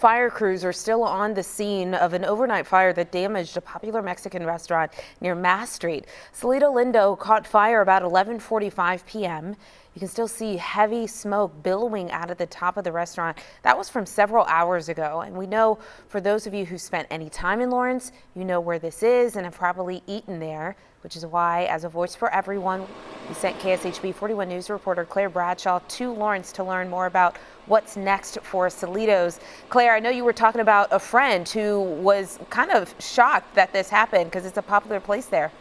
fire crews are still on the scene of an overnight fire that damaged a popular Mexican restaurant near Mass Street. Cielito Lindo caught fire about 11:45 p.m. You can still see heavy smoke billowing out of the top of the restaurant. That was from several hours ago. And we know for those of you who spent any time in Lawrence, you know where this is and have probably eaten there, which is why, as a voice for everyone, we sent KSHB 41 News reporter Claire Bradshaw to Lawrence to learn more about what's next for Cielitos. Claire, I know you were talking about a friend who was kind of shocked that this happened because it's a popular place there.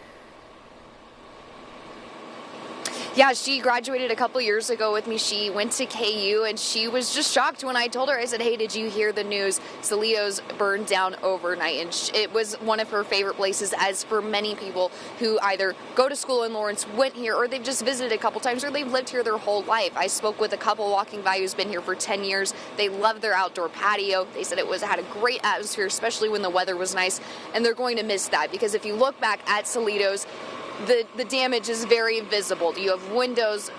Yeah, she graduated a couple years ago with me. She went to KU and she was just shocked when I told her. I said, hey, did you hear the news? Cielitos burned down overnight. And it was one of her favorite places, as for many people who either go to school in Lawrence, went here, or they've just visited a couple times, or they've lived here their whole life. I spoke with a couple walking by who's been here for 10 years. They love their outdoor patio. They said it had a great atmosphere, especially when the weather was nice. And they're going to miss that because if you look back at Cielitos, the damage is very visible. You have windows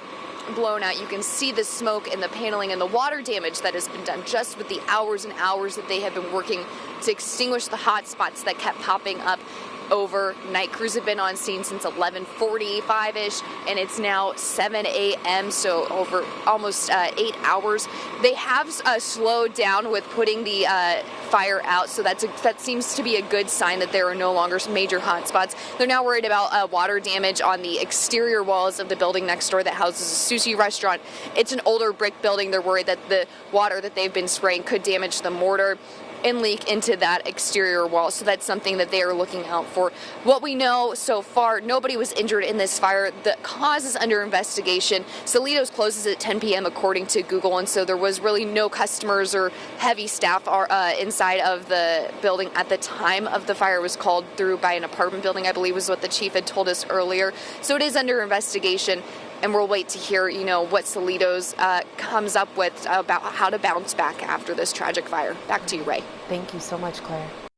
blown out. You can see the smoke and the paneling and the water damage that has been done just with the hours and hours that they have been working to extinguish the hot spots that kept popping up overnight. Crews have been on scene since 11:45-ish, and it's now 7 a.m., so over almost 8 hours. They have slowed down with putting the fire out, so that seems to be a good sign that there are no longer major hot spots. They're now worried about water damage on the exterior walls of the building next door that houses a sushi restaurant. It's an older brick building. They're worried that the water that they've been spraying could damage the mortar and leak into that exterior wall. So that's something that they are looking out for. What we know so far, nobody was injured in this fire. The cause is under investigation. Cielitos closes at 10 p.m. according to Google, and so there was really no customers or heavy staff inside of the building at the time of the fire. Was called through by an apartment building, I believe was what the chief had told us earlier. So it is under investigation, and we'll wait to hear, what Cielitos comes up with about how to bounce back after this tragic fire. Back to you, Ray. Thank you so much, Claire.